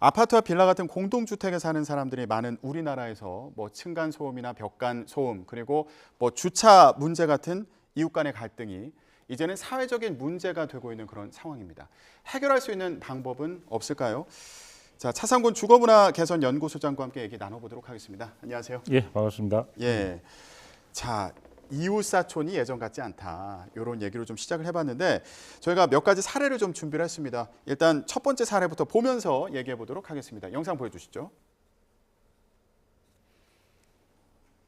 아파트와 빌라 같은 공동주택에 사는 사람들이 많은 우리나라에서 뭐 층간 소음이나 벽간 소음 그리고 뭐 주차 문제 같은 이웃 간의 갈등이 이제는 사회적인 문제가 되고 있는 그런 상황입니다. 해결할 수 있는 방법은 없을까요? 자, 차상군 주거문화 개선 연구소장과 함께 얘기 나눠보도록 하겠습니다. 안녕하세요. 예, 반갑습니다. 예. 자, 이웃 사촌이 예전 같지 않다. 이런 얘기로 좀 시작을 해봤는데 저희가 몇 가지 사례를 좀 준비를 했습니다. 일단 첫 번째 사례부터 보면서 얘기해 보도록 하겠습니다. 영상 보여주시죠.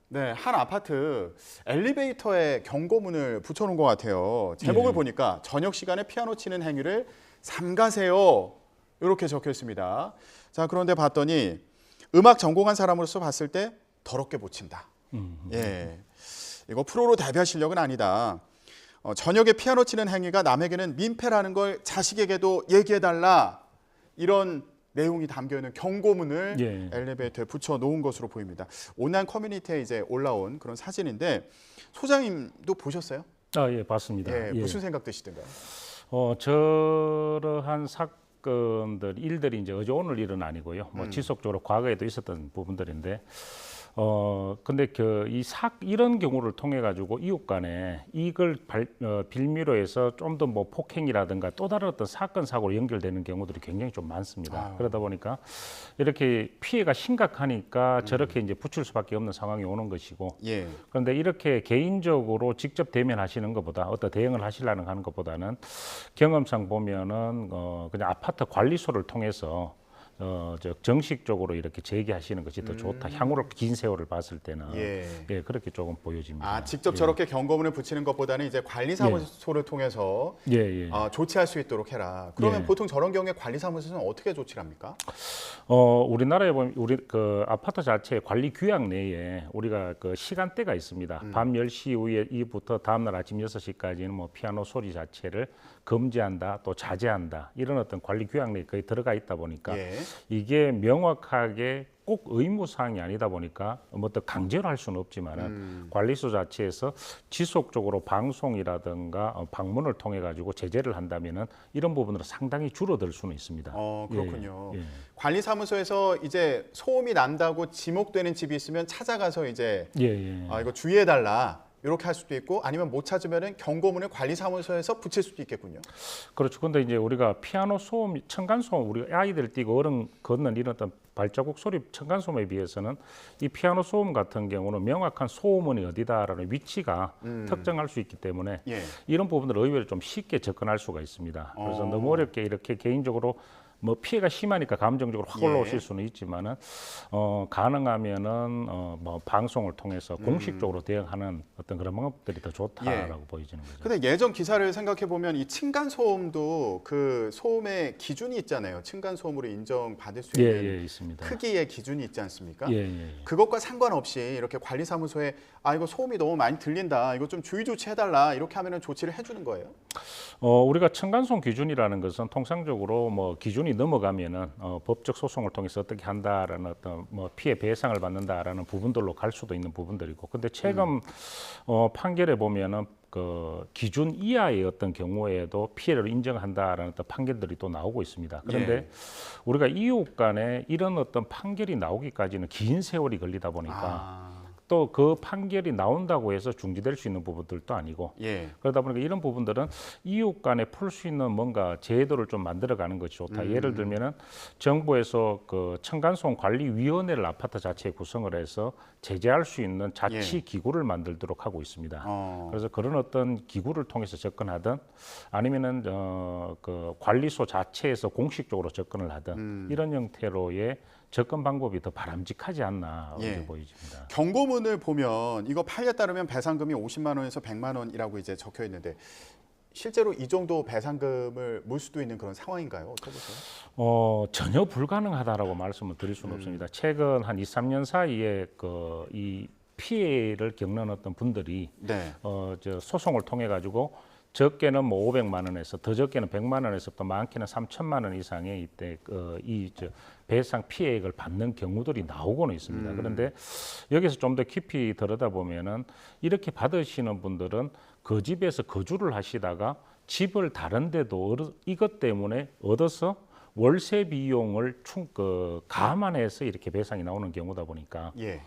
네, 한 아파트 엘리베이터에 경고문을 붙여놓은 것 같아요. 제목을 보니까 저녁 시간에 피아노 치는 행위를 삼가세요. 이렇게 적혀 있습니다. 자, 그런데 봤더니 음악 전공한 사람으로서 봤을 때 더럽게 못 친다. 예, 이거 프로로 데뷔할 실력은 아니다. 저녁에 피아노 치는 행위가 남에게는 민폐라는 걸 자식에게도 얘기해달라. 이런 내용이 담겨있는 경고문을 엘리베이터에 붙여 놓은 것으로 보입니다. 온라인 커뮤니티에 이제 올라온 그런 사진인데 소장님도 보셨어요? 아, 예, 봤습니다. 예, 무슨 생각 드시던가요? 저러한 사건들, 일들이 이제 어제 오늘 일은 아니고요. 뭐 지속적으로 과거에도 있었던 부분들인데, 근데 이런 경우를 통해 가지고 이웃 간에 이걸 빌미로 해서 좀 더 뭐 폭행이라든가 또 다른 어떤 사건 사고로 연결되는 경우들이 굉장히 좀 많습니다. 그러다 보니까 이렇게 피해가 심각하니까 저렇게 이제 붙일 수밖에 없는 상황이 오는 것이고, 그런데 이렇게 개인적으로 직접 대면하시는 것보다 어떤 대응을 하시려는 하는 것보다는 경험상 보면은 그냥 아파트 관리소를 통해서 정식적으로 이렇게 제기하시는 것이 더 좋다. 향후로 긴 세월을 봤을 때는 그렇게 조금 보여집니다. 아, 직접 저렇게 경고문을 붙이는 것보다는 이제 관리사무소를 통해서 조치할 수 있도록 해라. 그러면 보통 저런 경우에 관리사무소는 어떻게 조치를 합니까? 우리나라에 보면 우리 그 아파트 자체 관리 규약 내에 우리가 그 시간대가 있습니다. 밤 10시 이후부터 다음날 아침 6시까지는 뭐 피아노 소리 자체를 금지한다, 또 자제한다 이런 어떤 관리 규약 내에 거의 들어가 있다 보니까 이게 명확하게 꼭 의무 사항이 아니다 보니까 뭐 또 강제로 할 수는 없지만은 관리소 자체에서 지속적으로 방송이라든가 방문을 통해 가지고 제재를 한다면은 이런 부분으로 상당히 줄어들 수는 있습니다. 그렇군요. 관리사무소에서 이제 소음이 난다고 지목되는 집이 있으면 찾아가서 이제 이거 주의해 달라. 이렇게 할 수도 있고 아니면 못 찾으면은 경고문을 관리사무소에서 붙일 수도 있겠군요. 그렇죠. 근데 이제 우리가 피아노 소음, 층간 소음, 우리 아이들 뛰고 어른 걷는 이런 어떤 발자국 소리, 층간 소음에 비해서는 이 피아노 소음 같은 경우는 명확한 소음원이 어디다라는 위치가 특정할 수 있기 때문에 이런 부분들을 의외로 좀 쉽게 접근할 수가 있습니다. 그래서 너무 어렵게 이렇게 개인적으로 뭐 피해가 심하니까 감정적으로 확 올라오실 수는 있지만은 가능하면은 뭐 방송을 통해서 공식적으로 대응하는 어떤 그런 방법들이 더 좋다라고 보여지는 거죠. 근데 예전 기사를 생각해 보면 이 층간 소음도 그 소음의 기준이 있잖아요. 층간 소음으로 인정받을 수 있는 있습니다. 크기의 기준이 있지 않습니까? 그것과 상관없이 이렇게 관리사무소에 이거 소음이 너무 많이 들린다. 이거 좀 주의 조치해달라. 이렇게 하면은 조치를 해주는 거예요? 우리가 층간소음 기준이라는 것은 통상적으로 뭐 기준이 넘어가면은 법적 소송을 통해서 어떻게 한다라는 어떤 뭐 피해 배상을 받는다라는 부분들로 갈 수도 있는 부분들이고, 근데 최근 판결에 보면은 그 기준 이하의 어떤 경우에도 피해를 인정한다라는 어떤 판결들이 또 나오고 있습니다. 그런데 우리가 이웃 간에 이런 어떤 판결이 나오기까지는 긴 세월이 걸리다 보니까 또 그 판결이 나온다고 해서 중지될 수 있는 부분들도 아니고 그러다 보니까 이런 부분들은 이웃 간에 풀 수 있는 뭔가 제도를 좀 만들어가는 것이 좋다. 예를 들면은 정부에서 그 층간소음 관리위원회를 아파트 자체에 구성을 해서 제재할 수 있는 자치 기구를 만들도록 하고 있습니다. 그래서 그런 어떤 기구를 통해서 접근하든 아니면은 그 관리소 자체에서 공식적으로 접근을 하든 이런 형태로의 접근 방법이 더 바람직하지 않나 이렇게 보여집니다. 경고문을 보면 이거 판례에 따르면 배상금이 50만 원에서 100만 원이라고 이제 적혀 있는데 실제로 이 정도 배상금을 물 수도 있는 그런 상황인가요? 어떻게 보세요? 전혀 불가능하다라고 말씀을 드릴 수는 없습니다. 최근 한 2, 3년 사이에 이 피해를 겪는 어떤 분들이 소송을 통해 가지고 적게는 뭐 500만 원에서 더 적게는 100만 원에서부터 많게는 3천만 원 이상의 이때 배상 피해액을 받는 경우들이 나오고는 있습니다. 그런데 여기서 좀 더 깊이 들여다보면은 이렇게 받으시는 분들은 그 집에서 거주를 하시다가 집을 다른 데도 이것 때문에 얻어서 월세 비용을 감안해서 이렇게 배상이 나오는 경우다 보니까 예.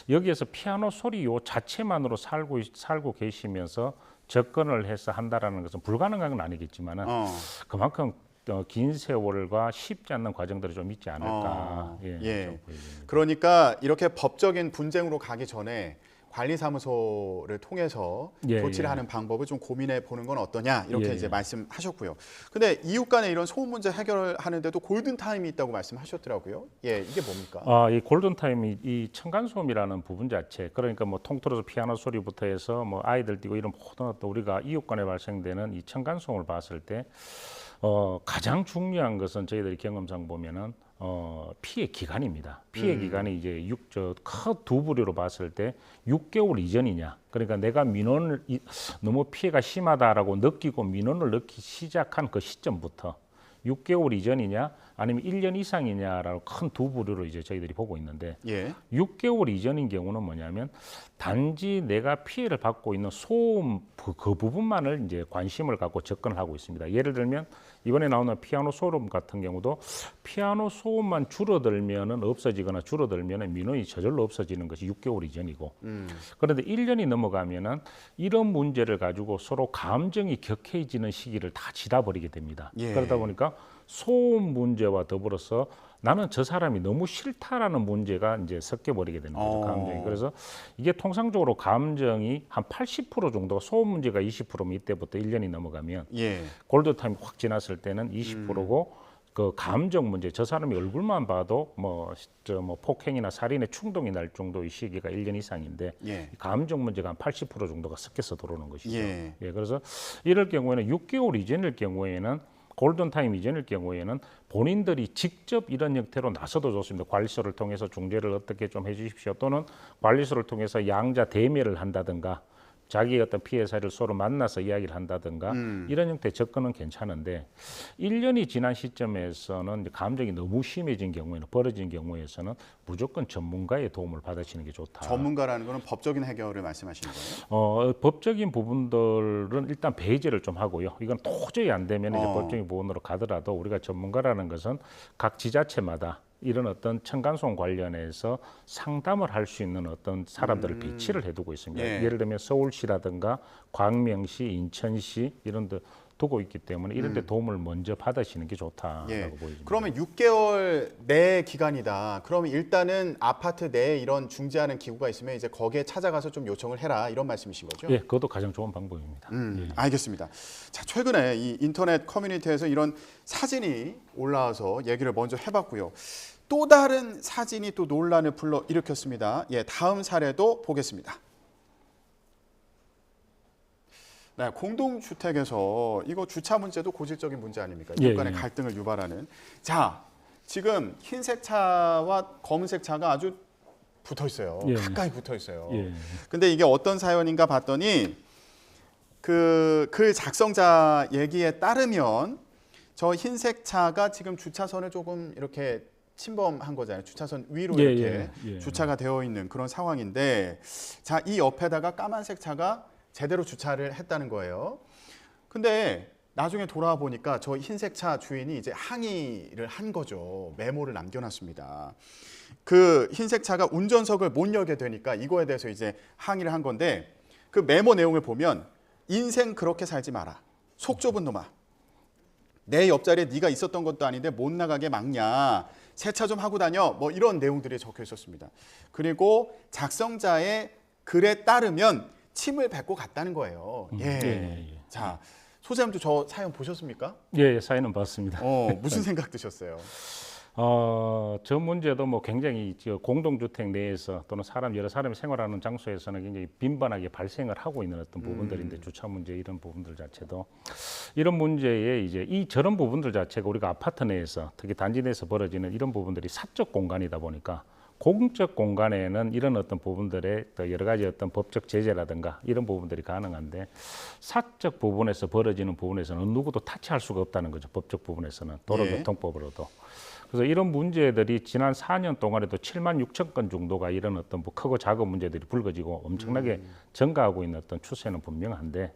여기에서 피아노 소리 요 자체만으로 살고 계시면서 접근을 해서 한다라는 것은 불가능한 건 아니겠지만은 그만큼 긴 세월과 쉽지 않는 과정들이 좀 있지 않을까. 예. 좀 보여집니다. 그러니까 이렇게 법적인 분쟁으로 가기 전에 관리사무소를 통해서 예, 조치를 예. 하는 방법을 좀 고민해 보는 건 어떠냐 이렇게 예, 이제 예. 말씀하셨고요. 근데 이웃 간의 이런 소음 문제 해결하는데도 골든 타임이 있다고 말씀하셨더라고요. 예, 이게 뭡니까? 이 골든 타임이 이 층간 소음이라는 부분 자체, 그러니까 뭐 통틀어서 피아노 소리부터 해서 뭐 아이들 뛰고 이런 모든 어떤 우리가 이웃 간에 발생되는 이 층간 소음을 봤을 때 가장 중요한 것은 저희들이 경험상 보면은 피해 기간입니다. 피해 기간이 이제 두 부류로 봤을 때 6개월 이전이냐. 그러니까 내가 민원을 너무 피해가 심하다라고 느끼고 민원을 넣기 시작한 그 시점부터 6개월 이전이냐 아니면 1년 이상이냐라고 큰 두 부류로 이제 저희들이 보고 있는데 예. 6개월 이전인 경우는 뭐냐면 단지 내가 피해를 받고 있는 소음 그 부분만을 이제 관심을 갖고 접근을 하고 있습니다. 예를 들면 이번에 나오는 피아노 소음 같은 경우도 피아노 소음만 줄어들면은 없어지거나 줄어들면은 민원이 저절로 없어지는 것이 6개월 이전이고 그런데 1년이 넘어가면은 이런 문제를 가지고 서로 감정이 격해지는 시기를 다 지나버리게 됩니다. 예. 그러다 보니까 소음 문제와 더불어서 나는 저 사람이 너무 싫다라는 문제가 이제 섞여 버리게 되는 거죠, 감정이. 그래서 이게 통상적으로 감정이 한 80% 정도가 소음 문제가 20%면 이때부터 1년이 넘어가면 예. 골드 타임이 확 지났을 때는 20%고 그 감정 문제, 저 사람이 얼굴만 봐도 뭐 폭행이나 살인의 충동이 날 정도의 시기가 1년 이상인데 예. 감정 문제가 한 80% 정도가 섞여서 들어오는 것이죠. 예. 그래서 이럴 경우에는 6개월 이전일 경우에는 골든타임 이전일 경우에는 본인들이 직접 이런 형태로 나서도 좋습니다. 관리소를 통해서 중재를 어떻게 좀 해주십시오. 또는 관리소를 통해서 양자 대면을 한다든가 자기의 어떤 피해 사례를 서로 만나서 이야기를 한다든가 이런 형태의 접근은 괜찮은데 1년이 지난 시점에서는 감정이 너무 심해진 경우에는 벌어진 경우에서는 무조건 전문가의 도움을 받으시는 게 좋다. 전문가라는 거는 법적인 해결을 말씀하시는 거예요? 법적인 부분들은 일단 배제를 좀 하고요. 이건 도저히 안 되면 이제 법적인 부분으로 가더라도 우리가 전문가라는 것은 각 지자체마다 이런 어떤 층간소음 관련해서 상담을 할 수 있는 어떤 사람들을 배치를 해두고 있습니다. 예. 예를 들면 서울시라든가 광명시, 인천시 이런 데 두고 있기 때문에 이런 데 도움을 먼저 받으시는 게 좋다라고 예. 보입니다. 그러면 6개월 내 기간이다. 그러면 일단은 아파트 내에 이런 중재하는 기구가 있으면 이제 거기에 찾아가서 좀 요청을 해라 이런 말씀이신 거죠? 예, 그것도 가장 좋은 방법입니다. 알겠습니다. 자, 최근에 이 인터넷 커뮤니티에서 이런 사진이 올라와서 얘기를 먼저 해봤고요. 또 다른 사진이 또 논란을 불러일으켰습니다. 예, 다음 사례도 보겠습니다. 네, 공동주택에서 이거 주차 문제도 고질적인 문제 아닙니까? 이웃 간의 갈등을 유발하는. 자, 지금 흰색 차와 검은색 차가 아주 붙어 있어요. 예. 가까이 붙어 있어요. 예. 근데 이게 어떤 사연인가 봤더니 그 글 작성자 얘기에 따르면 저 흰색 차가 지금 주차선을 조금 이렇게 침범한 거잖아요. 주차선 위로 이렇게 주차가 되어 있는 그런 상황인데, 자, 이 옆에다가 까만색 차가 제대로 주차를 했다는 거예요. 근데 나중에 돌아와 보니까 저 흰색 차 주인이 이제 항의를 한 거죠. 메모를 남겨놨습니다. 그 흰색 차가 운전석을 못 열게 되니까 이거에 대해서 이제 항의를 한 건데, 그 메모 내용을 보면 인생 그렇게 살지 마라. 속 좁은 놈아. 내 옆자리에 네가 있었던 것도 아닌데 못 나가게 막냐. 세차 좀 하고 다녀. 뭐 이런 내용들이 적혀 있었습니다. 그리고 작성자의 글에 따르면 침을 뱉고 갔다는 거예요. 자, 소장님도 저 사연 보셨습니까? 예, 사연은 봤습니다. 무슨 생각 드셨어요? 저 문제도 뭐 굉장히 공동주택 내에서 또는 여러 사람이 생활하는 장소에서는 굉장히 빈번하게 발생을 하고 있는 어떤 부분들인데 주차 문제 이런 부분들 자체도 이런 문제에 이제 저런 부분들 자체가 우리가 아파트 내에서 특히 단지 내에서 벌어지는 이런 부분들이 사적 공간이다 보니까 공적 공간에는 이런 어떤 부분들의 여러 가지 어떤 법적 제재라든가 이런 부분들이 가능한데 사적 부분에서 벌어지는 부분에서는 누구도 타치할 수가 없다는 거죠. 법적 부분에서는 도로교통법으로도. 그래서 이런 문제들이 지난 4년 동안에도 7만 6천 건 정도가 이런 어떤 뭐 크고 작은 문제들이 불거지고 엄청나게 증가하고 있는 어떤 추세는 분명한데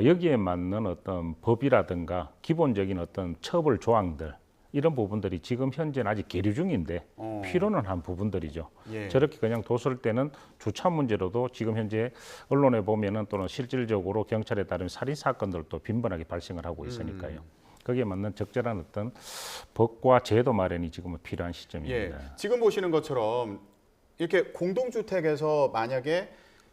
여기에 맞는 어떤 법이라든가 기본적인 어떤 처벌 조항들 이런 부분들이 지금 현재는 아직 계류 중인데 필요는 한 부분들이죠. 예. 저렇게 그냥 뒀을 때는 주차 문제로도 지금 현재 언론에 보면은 또는 실질적으로 경찰에 따르면 살인 사건들도 빈번하게 발생을 하고 있으니까요. 거기에 맞는 적절한 어떤 법과 제도 마련이 지금은 필요한 시점입니다. 예. 지금 보시는 것처럼 이렇게 공동주택에서 만약에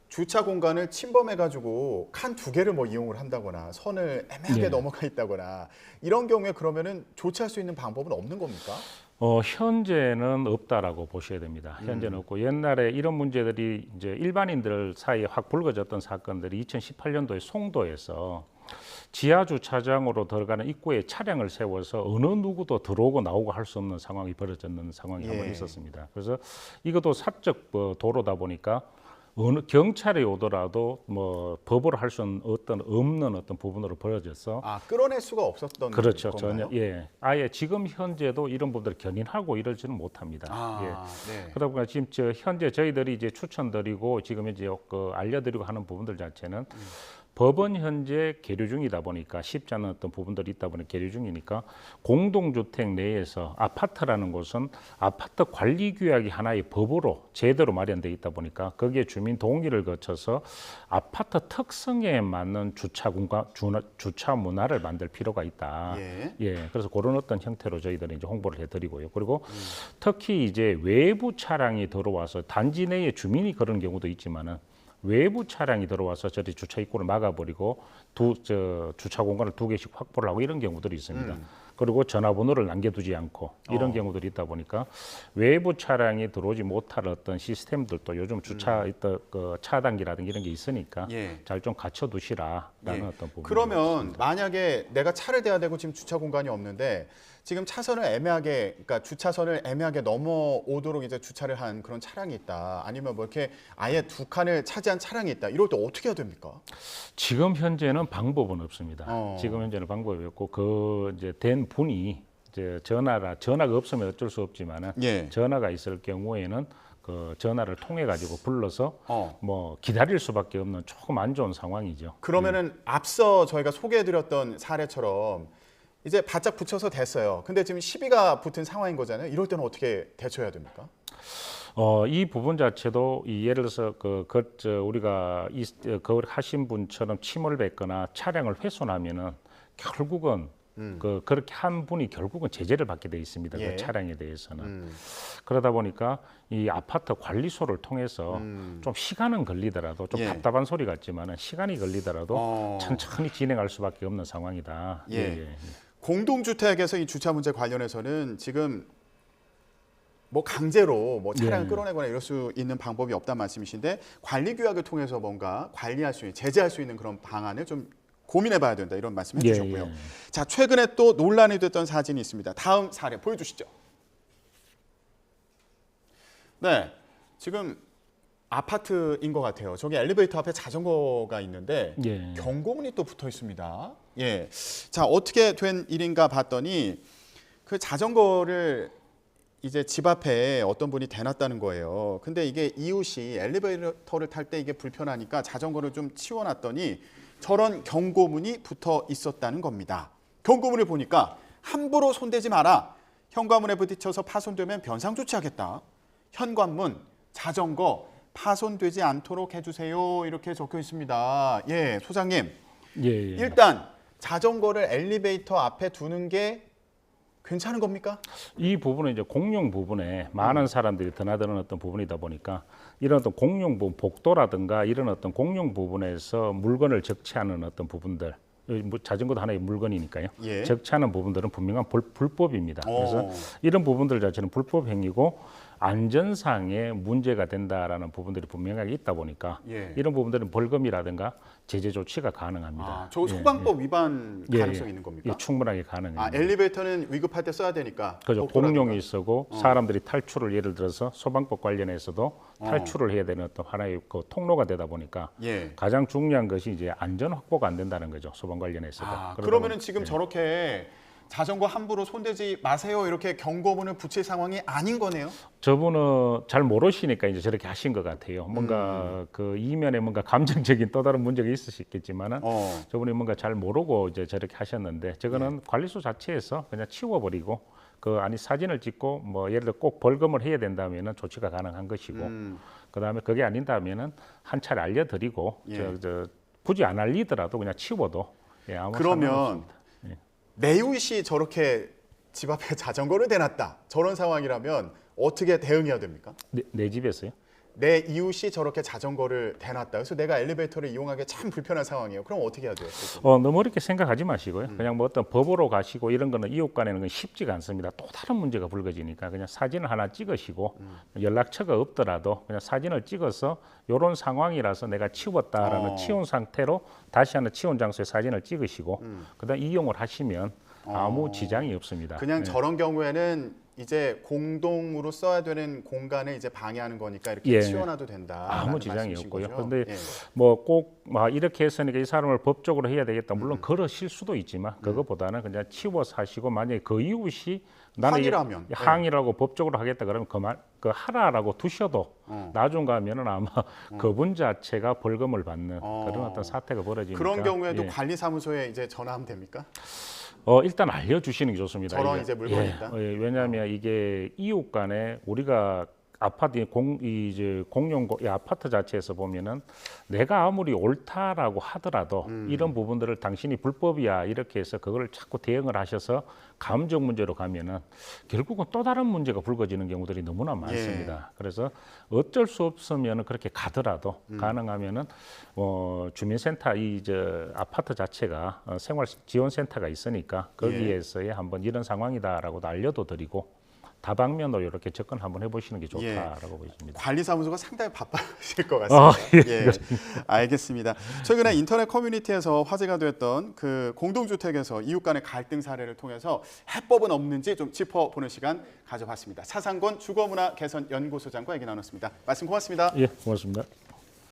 주차 공간을 침범해가지고 칸 2개를 뭐 이용을 한다거나 선을 애매하게 예. 넘어가 있다거나 이런 경우에 그러면은 조치할 수 있는 방법은 없는 겁니까? 현재는 없다라고 보셔야 됩니다. 현재는 없고 옛날에 이런 문제들이 이제 일반인들 사이에 확 불거졌던 사건들이 2018년도에 송도에서 지하 주차장으로 들어가는 입구에 차량을 세워서 어느 누구도 들어오고 나오고 할 수 없는 상황이 벌어졌는 상황이 한번 있었습니다. 그래서 이것도 사적 도로다 보니까 어느 경찰이 오더라도 뭐 법으로 할 수 없는 어떤 부분으로 벌어져서 끌어낼 수가 없었던 그렇죠. 건가요? 전혀 아예 지금 현재도 이런 부분들을 견인하고 이러지는 못합니다. 네. 그러다 보니까 지금 현재 저희들이 이제 추천드리고 지금 이제 알려드리고 하는 부분들 자체는 법은 현재 계류 중이다 보니까 쉽지 않은 어떤 부분들이 있다 보니 계류 중이니까 공동주택 내에서 아파트라는 곳은 아파트 관리 규약이 하나의 법으로 제대로 마련돼 있다 보니까 거기에 주민 동의를 거쳐서 아파트 특성에 맞는 주차 공간, 주차 문화를 만들 필요가 있다. 그래서 그런 어떤 형태로 저희들이 이제 홍보를 해드리고요. 그리고 특히 이제 외부 차량이 들어와서 단지 내에 주민이 그런 경우도 있지만은. 외부 차량이 들어와서 저리 주차 입구를 막아버리고 주차 공간을 2개씩 확보를 하고 이런 경우들이 있습니다. 그리고 전화번호를 남겨두지 않고 이런 경우들이 있다 보니까 외부 차량이 들어오지 못할 어떤 시스템들도 요즘 주차 차단기라든가 이런 게 있으니까 잘 좀 갖춰두시라라는 어떤 부분. 그러면 만약에 내가 차를 대야 되고 지금 주차 공간이 없는데 지금 차선을 애매하게, 그러니까 주차선을 애매하게 넘어오도록 이제 주차를 한 그런 차량이 있다. 아니면 뭐 이렇게 아예 2칸을 차지한 차량이 있다. 이럴 때 어떻게 해야 됩니까? 지금 현재는 방법은 없습니다. 지금 현재는 방법이 없고 그 이제 된 분이 이제 전화가 없으면 어쩔 수 없지만은 전화가 있을 경우에는 그 전화를 통해 가지고 불러서 뭐 기다릴 수밖에 없는 조금 안 좋은 상황이죠. 그러면은 앞서 저희가 소개해드렸던 사례처럼 이제 바짝 붙여서 됐어요. 근데 지금 시비가 붙은 상황인 거잖아요. 이럴 때는 어떻게 대처해야 됩니까? 이 부분 자체도 예를 들어서 우리가 하신 분처럼 침을 뱉거나 차량을 훼손하면은 결국은 그렇게 한 분이 결국은 제재를 받게 돼 있습니다. 그 차량에 대해서는. 그러다 보니까 이 아파트 관리소를 통해서 좀 시간은 걸리더라도 좀 답답한 소리 같지만은 시간이 걸리더라도 천천히 진행할 수밖에 없는 상황이다. 공동주택에서 이 주차 문제 관련해서는 지금 뭐 강제로 뭐 차량을 끌어내거나 이럴 수 있는 방법이 없다는 말씀이신데 관리 규약을 통해서 뭔가 관리할 수 있는, 제재할 수 있는 그런 방안을 좀 고민해봐야 된다 이런 말씀 해주셨고요. 자, 최근에 또 논란이 됐던 사진이 있습니다. 다음 사례 보여주시죠. 네, 지금 아파트인 것 같아요. 저기 엘리베이터 앞에 자전거가 있는데 경고문이 또 붙어 있습니다. 자, 어떻게 된 일인가 봤더니 그 자전거를 이제 집 앞에 어떤 분이 대놨다는 거예요. 근데 이게 이웃이 엘리베이터를 탈 때 이게 불편하니까 자전거를 좀 치워놨더니 저런 경고문이 붙어 있었다는 겁니다. 경고문을 보니까 함부로 손대지 마라. 현관문에 부딪혀서 파손되면 변상 조치하겠다. 현관문, 자전거 파손되지 않도록 해주세요. 이렇게 적혀 있습니다. 소장님. 일단 자전거를 엘리베이터 앞에 두는 게 괜찮은 겁니까? 이 부분은 이제 공용 부분에 많은 사람들이 드나드는 어떤 부분이다 보니까 이런 어떤 공용 부분, 복도라든가 이런 어떤 공용 부분에서 물건을 적치하는 어떤 부분들, 자전거도 하나의 물건이니까요. 적치하는 부분들은 분명한 불법입니다. 그래서 이런 부분들 자체는 불법 행위고 안전상의 문제가 된다라는 부분들이 분명하게 있다 보니까 이런 부분들은 벌금이라든가 제재 조치가 가능합니다. 저 소방법 위반 가능성이 있는 겁니까? 충분하게 가능합니다. 엘리베이터는 위급할 때 써야 되니까. 그렇죠. 공용이 있고 사람들이 탈출을 예를 들어서 소방법 관련해서도 탈출을 해야 되는 어떤 하나의 그 통로가 되다 보니까 가장 중요한 것이 이제 안전 확보가 안 된다는 거죠. 소방 관련해서도. 그러면은 지금 저렇게 자전거 함부로 손대지 마세요 이렇게 경고문을 붙일 상황이 아닌 거네요. 저분은 잘 모르시니까 이제 저렇게 하신 것 같아요. 뭔가 그 이면에 뭔가 감정적인 또 다른 문제가 있을 수 있겠지만은 저분이 뭔가 잘 모르고 이제 저렇게 하셨는데 저거는 관리소 자체에서 그냥 치워버리고 아니 사진을 찍고 뭐 예를 들어 꼭 벌금을 해야 된다면은 조치가 가능한 것이고 그다음에 그게 아닌다면은 한 차례 알려드리고 예. 굳이 안 알리더라도 그냥 치워도 예, 아무 그러면 상관없습니다. 예. 내 이웃이 저렇게 집 앞에 자전거를 대놨다. 저런 상황이라면 어떻게 대응해야 됩니까? 내 집에서요? 내 이웃이 저렇게 자전거를 대놨다. 그래서 내가 엘리베이터를 이용하기 참 불편한 상황이에요. 그럼 어떻게 해야 돼요? 너무 어렵게 생각하지 마시고요. 그냥 뭐 어떤 법으로 가시고 이런 거는 이웃 간에는 건 쉽지가 않습니다. 또 다른 문제가 불거지니까 그냥 사진을 하나 찍으시고 연락처가 없더라도 그냥 사진을 찍어서 이런 상황이라서 내가 치웠다라는 치운 상태로 다시 하나 치운 장소에 사진을 찍으시고 그다음 이용을 하시면 아무 지장이 없습니다. 그냥 예. 저런 경우에는 이제 공동으로 써야 되는 공간을 이제 방해하는 거니까 이렇게 예. 치워놔도 된다. 아무 지장이 없고요. 그런데 예. 뭐 꼭 이렇게 했으니까 이 사람을 법적으로 해야 되겠다. 물론 그러실 수도 있지만 그거보다는 그냥 치워서 하시고 만약에 그 이웃이 나는 항의라면. 항의라고 법적으로 하겠다 그러면 그 하라라고 두셔도 나중 가면은 아마 그분 자체가 벌금을 받는 그런 어떤 사태가 벌어지니까 그런 경우에도 예. 관리사무소에 이제 전화하면 됩니까? 일단 알려주시는 게 좋습니다. 저런 이제 물건이 있다? 왜냐하면 이게 이웃 간에 우리가 아파트 공용 이 아파트 자체에서 보면은 내가 아무리 옳다라고 하더라도 이런 부분들을 당신이 불법이야 이렇게 해서 그걸 자꾸 대응을 하셔서 감정 문제로 가면은 결국은 또 다른 문제가 불거지는 경우들이 너무나 많습니다. 그래서 어쩔 수 없으면은 그렇게 가더라도 가능하면은 주민센터 아파트 자체가 생활 지원 센터가 있으니까 거기에서의 한번 이런 상황이다라고도 알려도 드리고. 다방면으로 이렇게 접근 한번 해보시는 게 좋다라고 보입니다. 관리사무소가 상당히 바빠질 것 같습니다. 예. 알겠습니다. 최근에 인터넷 커뮤니티에서 화제가 됐던 그 공동주택에서 이웃 간의 갈등 사례를 통해서 해법은 없는지 좀 짚어보는 시간 가져봤습니다. 차상권 주거문화 개선 연구소장과 얘기 나눴습니다. 말씀 고맙습니다. 예, 고맙습니다.